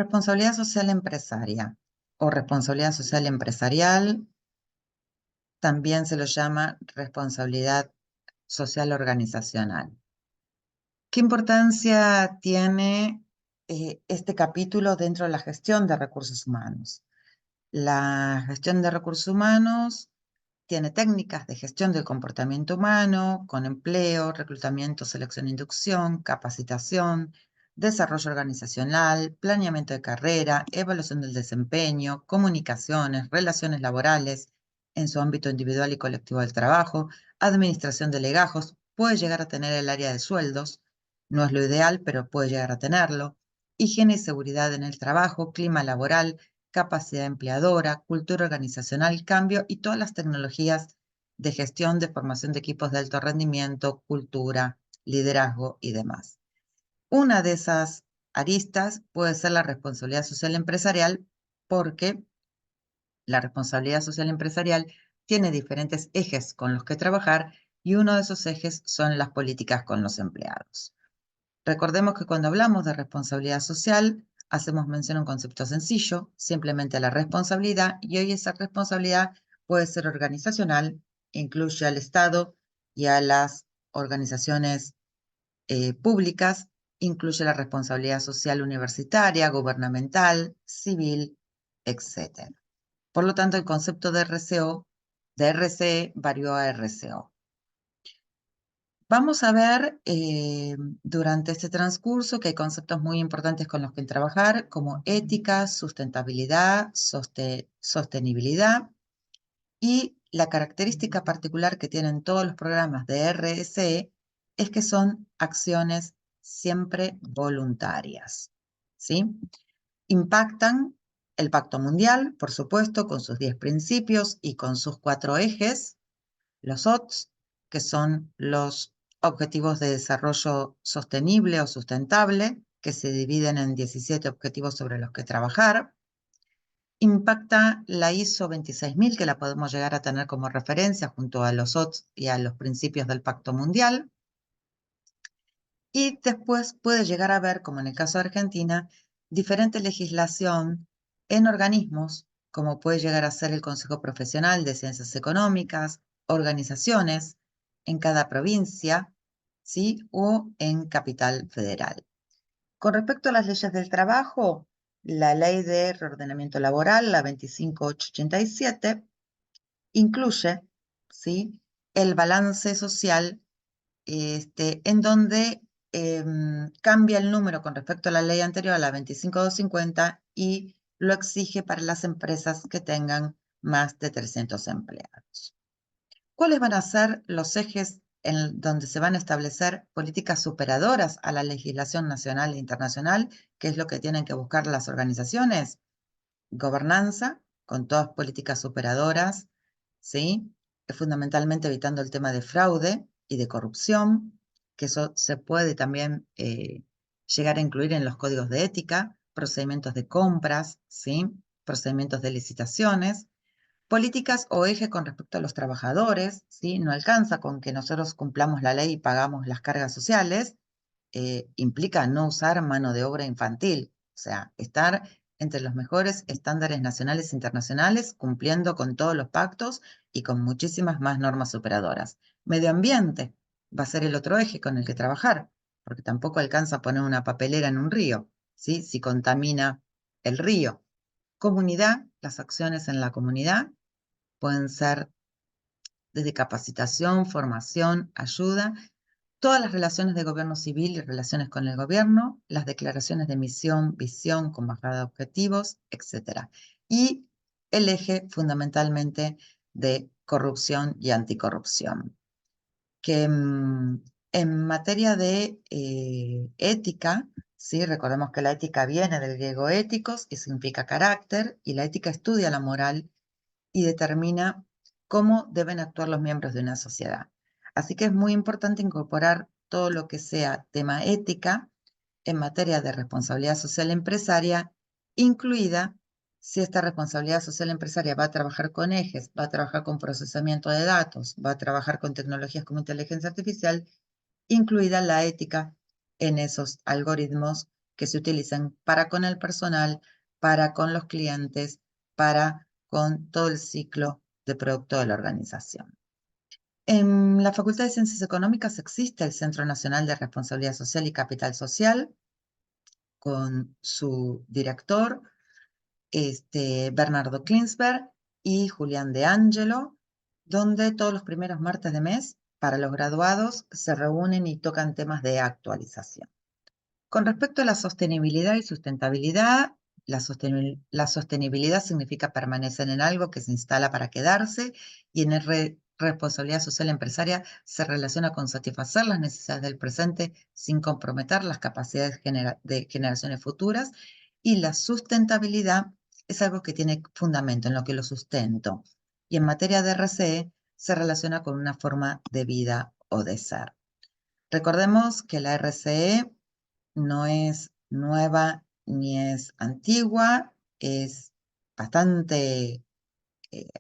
Responsabilidad social empresaria o responsabilidad social empresarial, también se lo llama responsabilidad social organizacional. ¿Qué importancia tiene este capítulo dentro de la gestión de recursos humanos? La gestión de recursos humanos tiene técnicas de gestión del comportamiento humano, con empleo, reclutamiento, selección e inducción, capacitación, desarrollo organizacional, planeamiento de carrera, evaluación del desempeño, comunicaciones, relaciones laborales en su ámbito individual y colectivo del trabajo, administración de legajos, puede llegar a tener el área de sueldos, no es lo ideal, pero puede llegar a tenerlo, higiene y seguridad en el trabajo, clima laboral, capacidad empleadora, cultura organizacional, cambio y todas las tecnologías de gestión, de formación de equipos de alto rendimiento, cultura, liderazgo y demás. Una de esas aristas puede ser la responsabilidad social empresarial, porque la responsabilidad social empresarial tiene diferentes ejes con los que trabajar y uno de esos ejes son las políticas con los empleados. Recordemos que cuando hablamos de responsabilidad social, hacemos mención a un concepto sencillo, simplemente a la responsabilidad, y hoy esa responsabilidad puede ser organizacional, incluye al Estado y a las organizaciones públicas, incluye la responsabilidad social universitaria, gubernamental, civil, etc. Por lo tanto, el concepto de RCE varió a RCO. Vamos a ver durante este transcurso que hay conceptos muy importantes con los que trabajar, como ética, sustentabilidad, sostenibilidad, y la característica particular que tienen todos los programas de RSE es que son acciones siempre voluntarias, ¿sí? Impactan el Pacto Mundial, por supuesto, con sus 10 principios y con sus 4 ejes, los ODS, que son los Objetivos de Desarrollo Sostenible o Sustentable, que se dividen en 17 objetivos sobre los que trabajar. Impacta la ISO 26000, que la podemos llegar a tener como referencia junto a los ODS y a los principios del Pacto Mundial. Y después puede llegar a haber, como en el caso de Argentina, diferente legislación en organismos, como puede llegar a ser el Consejo Profesional de Ciencias Económicas, organizaciones en cada provincia, ¿sí? O en Capital Federal. Con respecto a las leyes del trabajo, la Ley de Reordenamiento Laboral, la 25887, incluye, ¿sí?, el balance social, en donde cambia el número con respecto a la ley anterior, a la 25250, y lo exige para las empresas que tengan más de 300 empleados. ¿Cuáles van a ser los ejes en donde se van a establecer políticas superadoras a la legislación nacional e internacional? ¿Qué es lo que tienen que buscar las organizaciones? Gobernanza, con todas políticas superadoras, ¿sí? Fundamentalmente evitando el tema de fraude y de corrupción, que eso se puede también llegar a incluir en los códigos de ética, procedimientos de compras, ¿sí? Procedimientos de licitaciones, políticas o eje con respecto a los trabajadores, ¿sí? No alcanza con que nosotros cumplamos la ley y pagamos las cargas sociales, implica no usar mano de obra infantil, o sea, estar entre los mejores estándares nacionales e internacionales, cumpliendo con todos los pactos y con muchísimas más normas superadoras. Medio ambiente va a ser el otro eje con el que trabajar, porque tampoco alcanza a poner una papelera en un río, ¿sí? Si contamina el río. Comunidad, las acciones en la comunidad pueden ser desde capacitación, formación, ayuda, todas las relaciones de gobierno civil y relaciones con el gobierno, las declaraciones de misión, visión, con bajada de objetivos, etc. Y el eje fundamentalmente de corrupción y anticorrupción. Que en materia de ética, ¿sí? Recordemos que la ética viene del griego éticos, que significa carácter, y la ética estudia la moral y determina cómo deben actuar los miembros de una sociedad. Así que es muy importante incorporar todo lo que sea tema ética en materia de responsabilidad social empresaria, incluida, si esta responsabilidad social empresaria va a trabajar con ejes, va a trabajar con procesamiento de datos, va a trabajar con tecnologías como inteligencia artificial, incluida la ética en esos algoritmos que se utilicen para con el personal, para con los clientes, para con todo el ciclo de producto de la organización. En la Facultad de Ciencias Económicas existe el Centro Nacional de Responsabilidad Social y Capital Social, con su director, Bernardo Klinsberg y Julián De Angelo, donde todos los primeros martes de mes, para los graduados, se reúnen y tocan temas de actualización. Con respecto a la sostenibilidad y sustentabilidad, la sostenibilidad significa permanecer en algo que se instala para quedarse, y en responsabilidad social empresaria se relaciona con satisfacer las necesidades del presente sin comprometer las capacidades de generaciones futuras, y la sustentabilidad es algo que tiene fundamento, en lo que lo sustento, y en materia de RCE se relaciona con una forma de vida o de ser. Recordemos que la RCE no es nueva ni es antigua, es bastante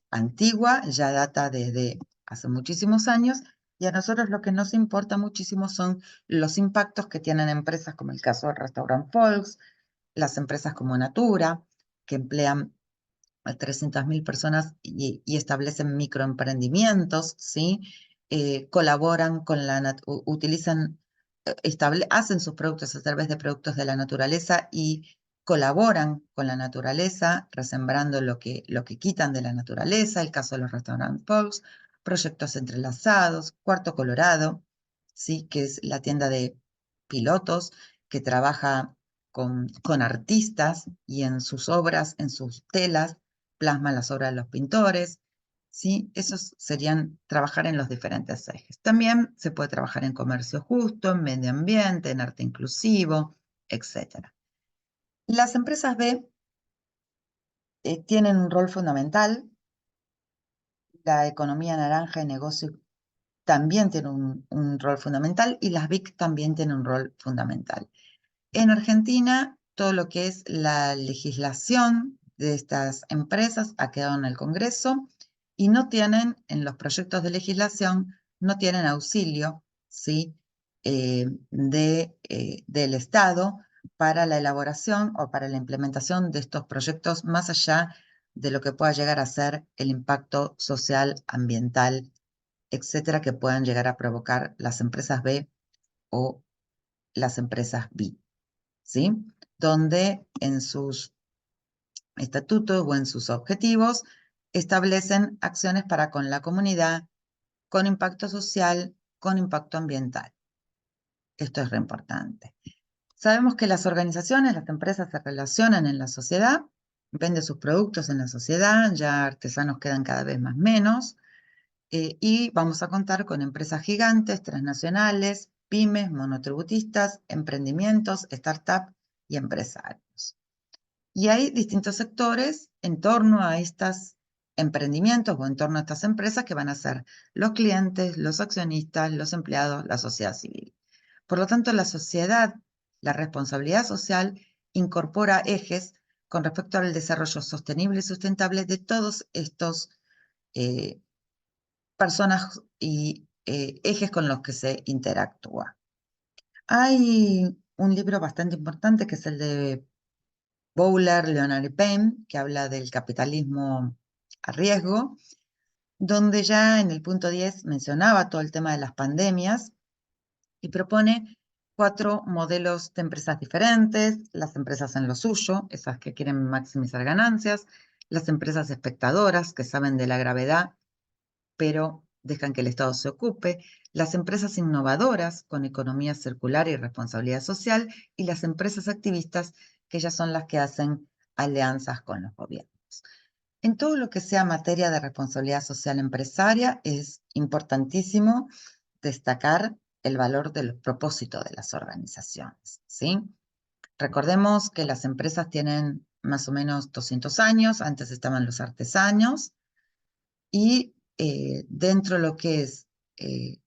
antigua, ya data desde hace muchísimos años, y a nosotros lo que nos importa muchísimo son los impactos que tienen empresas como el caso del Restaurant Folks, las empresas como Natura, que emplean a 300.000 personas y establecen microemprendimientos, ¿sí? Colaboran con utilizan, hacen sus productos a través de productos de la naturaleza y colaboran con la naturaleza, resembrando lo que quitan de la naturaleza, el caso de los Restaurant Folks, proyectos entrelazados, Cuarto Colorado, ¿sí? Que es la tienda de pilotos que trabaja con artistas y en sus obras, en sus telas, plasma las obras de los pintores, ¿sí? Esos serían trabajar en los diferentes ejes. También se puede trabajar en comercio justo, en medio ambiente, en arte inclusivo, etc. Las empresas B tienen un rol fundamental. La economía naranja y negocio también tienen un rol fundamental, y las BIC también tienen un rol fundamental. En Argentina, todo lo que es la legislación de estas empresas ha quedado en el Congreso, y no tienen, en los proyectos de legislación, no tienen auxilio, ¿sí? Del Estado para la elaboración o para la implementación de estos proyectos, más allá de lo que pueda llegar a ser el impacto social, ambiental, etcétera, que puedan llegar a provocar las empresas B o las empresas B, ¿sí? Donde en sus estatutos o en sus objetivos establecen acciones para con la comunidad, con impacto social, con impacto ambiental. Esto es re importante. Sabemos que las organizaciones, las empresas se relacionan en la sociedad, venden sus productos en la sociedad, ya artesanos quedan cada vez más menos, y vamos a contar con empresas gigantes, transnacionales, pymes, monotributistas, emprendimientos, startups y empresarios. Y hay distintos sectores en torno a estos emprendimientos o en torno a estas empresas, que van a ser los clientes, los accionistas, los empleados, la sociedad civil. Por lo tanto, la sociedad, la responsabilidad social, incorpora ejes con respecto al desarrollo sostenible y sustentable de todos estos personas y ejes con los que se interactúa. Hay un libro bastante importante que es el de Bowler, Leonard y Payne, que habla del capitalismo a riesgo, donde ya en el punto 10 mencionaba todo el tema de las pandemias y propone 4 modelos de empresas diferentes: las empresas en lo suyo, esas que quieren maximizar ganancias; las empresas espectadoras, que saben de la gravedad, pero dejan que el Estado se ocupe; las empresas innovadoras, con economía circular y responsabilidad social; y las empresas activistas, que ya son las que hacen alianzas con los gobiernos. En todo lo que sea materia de responsabilidad social empresaria, es importantísimo destacar el valor del propósito de las organizaciones, ¿sí? Recordemos que las empresas tienen más o menos 200 años, antes estaban los artesanos, y dentro de lo que es eh,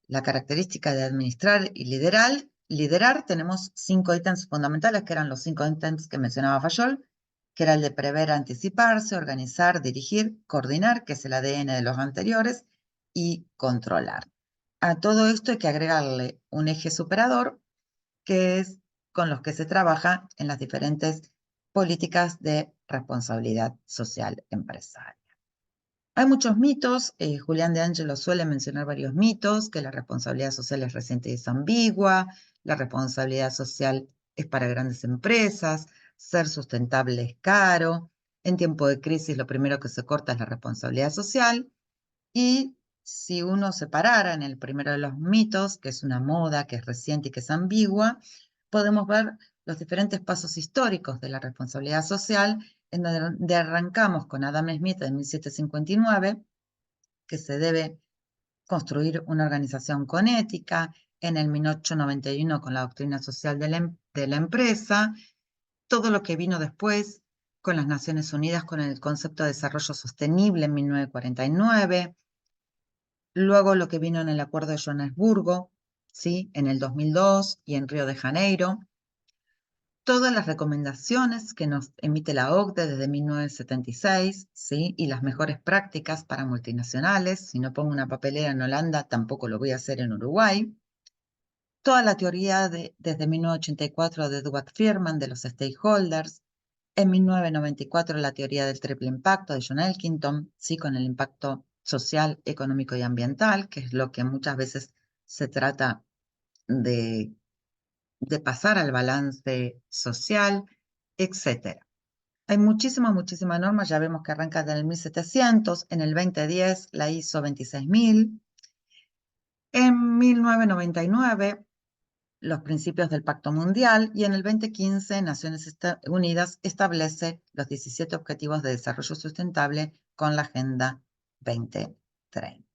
la característica de administrar y liderar, tenemos 5 ítems fundamentales, que eran los 5 ítems que mencionaba Fayol, que era el de prever, anticiparse, organizar, dirigir, coordinar, que es el ADN de los anteriores, y controlar. A todo esto hay que agregarle un eje superador, que es con los que se trabaja en las diferentes políticas de responsabilidad social empresarial. Hay muchos mitos, Julián de Ángelo suele mencionar varios mitos, que la responsabilidad social es reciente y es ambigua, la responsabilidad social es para grandes empresas, ser sustentable es caro, en tiempo de crisis lo primero que se corta es la responsabilidad social, y si uno separara en el primero de los mitos, que es una moda, que es reciente y que es ambigua, podemos ver los diferentes pasos históricos de la responsabilidad social, en donde arrancamos con Adam Smith en 1759, que se debe construir una organización con ética, en el 1891 con la doctrina social de la empresa, todo lo que vino después con las Naciones Unidas con el concepto de desarrollo sostenible en 1949, luego lo que vino en el Acuerdo de Johannesburgo, ¿sí? En el 2002 y en Río de Janeiro, todas las recomendaciones que nos emite la OCDE desde 1976, ¿sí? Y las mejores prácticas para multinacionales. Si no pongo una papelera en Holanda, tampoco lo voy a hacer en Uruguay. Toda la teoría desde 1984 de Dwight Firman de los stakeholders. En 1994 la teoría del triple impacto de John Elkington, ¿sí? Con el impacto social, económico y ambiental, que es lo que muchas veces se trata de pasar al balance social, etcétera. Hay muchísima norma, ya vemos que arranca en el 1700, en el 2010 la ISO 26000, en 1999 los principios del Pacto Mundial y en el 2015 Naciones Unidas establece los 17 Objetivos de Desarrollo Sustentable con la Agenda 2030.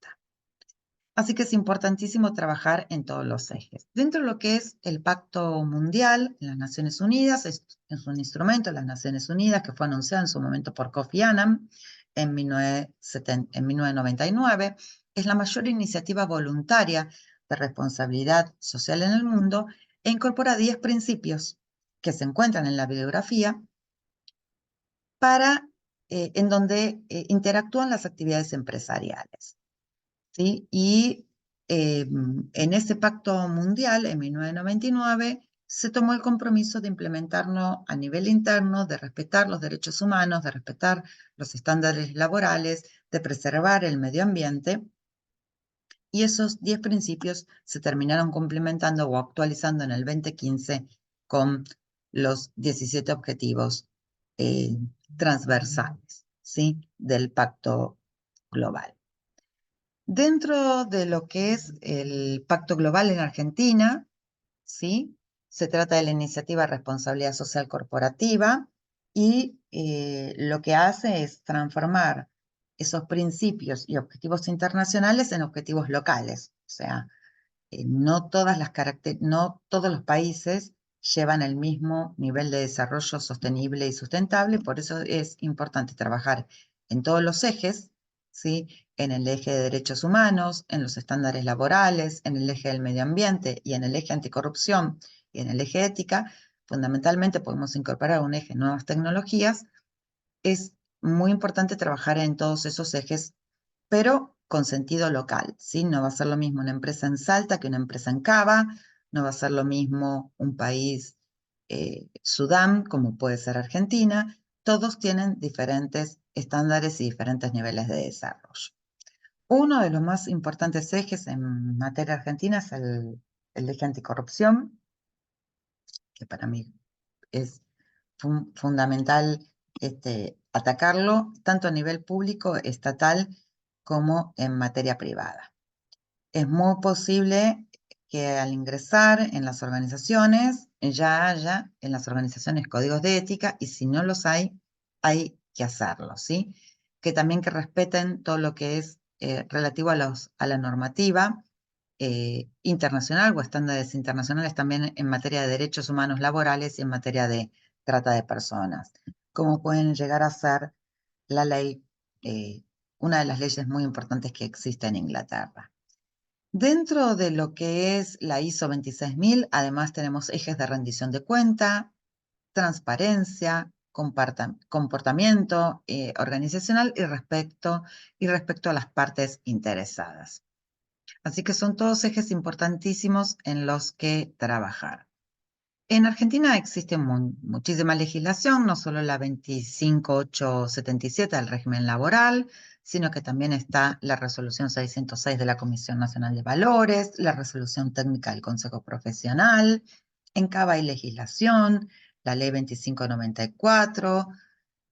Así que es importantísimo trabajar en todos los ejes. Dentro de lo que es el Pacto Mundial, las Naciones Unidas, es un instrumento de las Naciones Unidas que fue anunciado en su momento por Kofi Annan en 1999. Es la mayor iniciativa voluntaria de responsabilidad social en el mundo e incorpora 10 principios que se encuentran en la bibliografía en donde interactúan las actividades empresariales. ¿Sí? Y en ese pacto mundial, en 1999, se tomó el compromiso de implementarlo a nivel interno, de respetar los derechos humanos, de respetar los estándares laborales, de preservar el medio ambiente. Y esos 10 principios se terminaron complementando o actualizando en el 2015 con los 17 objetivos eh, transversales, ¿sí? Del pacto global. Dentro de lo que es el Pacto Global en Argentina, ¿sí? Se trata de la iniciativa Responsabilidad Social Corporativa y lo que hace es transformar esos principios y objetivos internacionales en objetivos locales. O sea, no todos los países llevan el mismo nivel de desarrollo sostenible y sustentable, por eso es importante trabajar en todos los ejes, ¿sí? En el eje de derechos humanos, en los estándares laborales, en el eje del medio ambiente y en el eje anticorrupción y en el eje ética. Fundamentalmente podemos incorporar un eje nuevas tecnologías. Es muy importante trabajar en todos esos ejes, pero con sentido local, ¿sí? No va a ser lo mismo una empresa en Salta que una empresa en Cava, no va a ser lo mismo un país, Sudán, como puede ser Argentina. Todos tienen diferentes estándares y diferentes niveles de desarrollo. Uno de los más importantes ejes en materia argentina es el eje anticorrupción, que para mí es fundamental atacarlo, tanto a nivel público, estatal, como en materia privada. Es muy posible que al ingresar en las organizaciones ya haya en las organizaciones códigos de ética y si no los hay que hacerlo, ¿sí? Que también que respeten todo lo que es relativo a la normativa internacional o estándares internacionales también en materia de derechos humanos laborales y en materia de trata de personas, como pueden llegar a ser la ley, una de las leyes muy importantes que existe en Inglaterra. Dentro de lo que es la ISO 26000, además tenemos ejes de rendición de cuenta, transparencia, comportamiento organizacional y respecto a las partes interesadas. Así que son todos ejes importantísimos en los que trabajar. En Argentina existe muchísima legislación, no solo la 25877 del régimen laboral, sino que también está la resolución 606 de la Comisión Nacional de Valores, la resolución técnica del Consejo Profesional. En Cava hay legislación, la ley 2594,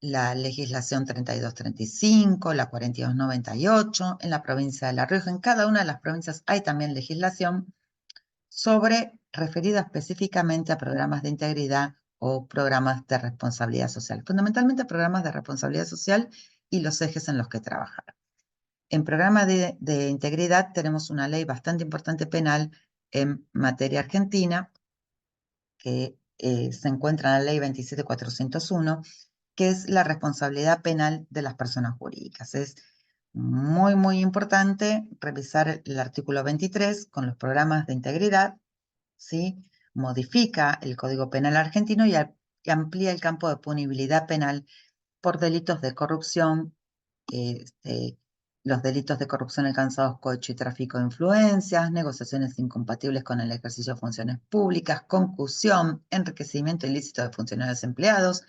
la legislación 3235, la 4298, en la provincia de La Rioja. En cada una de las provincias hay también legislación referida específicamente a programas de integridad o programas de responsabilidad social, fundamentalmente programas de responsabilidad social y los ejes en los que trabajar. En programa de integridad tenemos una ley bastante importante penal en materia argentina, que se encuentra en la ley 27401, que es la responsabilidad penal de las personas jurídicas. Es muy, muy importante revisar el artículo 23 con los programas de integridad, ¿sí? Modifica el Código Penal argentino y amplía el campo de punibilidad penal por delitos de corrupción, los delitos de corrupción alcanzados, cohecho y tráfico de influencias, negociaciones incompatibles con el ejercicio de funciones públicas, concusión, enriquecimiento ilícito de funcionarios empleados,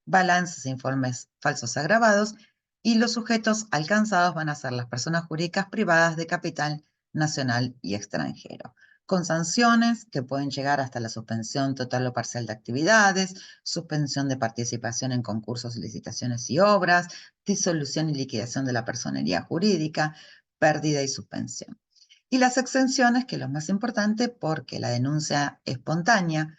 balances e informes falsos agravados, y los sujetos alcanzados van a ser las personas jurídicas privadas de capital nacional y extranjero, con sanciones que pueden llegar hasta la suspensión total o parcial de actividades, suspensión de participación en concursos, licitaciones y obras, disolución y liquidación de la personería jurídica, pérdida y suspensión. Y las exenciones, que es lo más importante, porque la denuncia espontánea,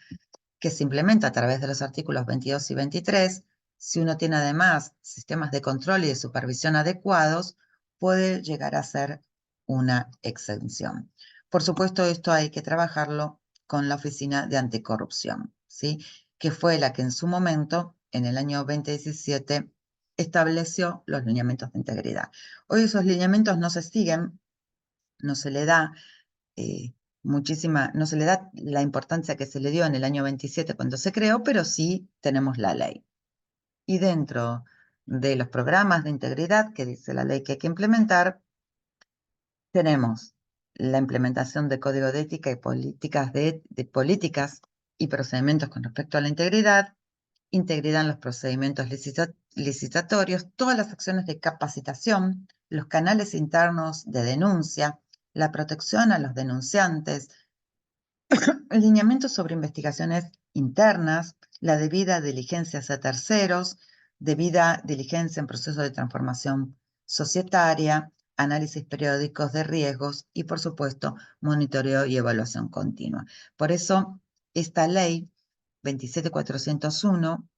que se implementa a través de los artículos 22 y 23, si uno tiene además sistemas de control y de supervisión adecuados, puede llegar a ser una exención. Por supuesto, esto hay que trabajarlo con la Oficina de Anticorrupción, ¿sí? Que fue la que en su momento, en el año 2017, estableció los lineamientos de integridad. Hoy esos lineamientos no se siguen, no se le da no se le da la importancia que se le dio en el año 27 cuando se creó, pero sí tenemos la ley. Y dentro de los programas de integridad que dice la ley que hay que implementar, tenemos la implementación de código de ética y políticas políticas y procedimientos con respecto a la integridad en los procedimientos licitatorios, todas las acciones de capacitación, los canales internos de denuncia, la protección a los denunciantes, lineamientos sobre investigaciones internas, la debida diligencia hacia terceros, debida diligencia en procesos de transformación societaria, análisis periódicos de riesgos y, por supuesto, monitoreo y evaluación continua. Por eso, esta ley 27401,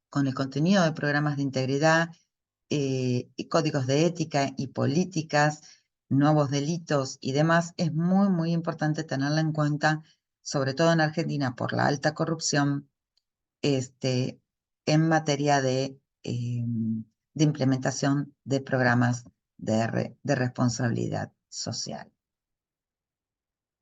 con el contenido de programas de integridad y códigos de ética y políticas, nuevos delitos y demás, es muy, muy importante tenerla en cuenta, sobre todo en Argentina, por la alta corrupción en materia de implementación de programas de responsabilidad social.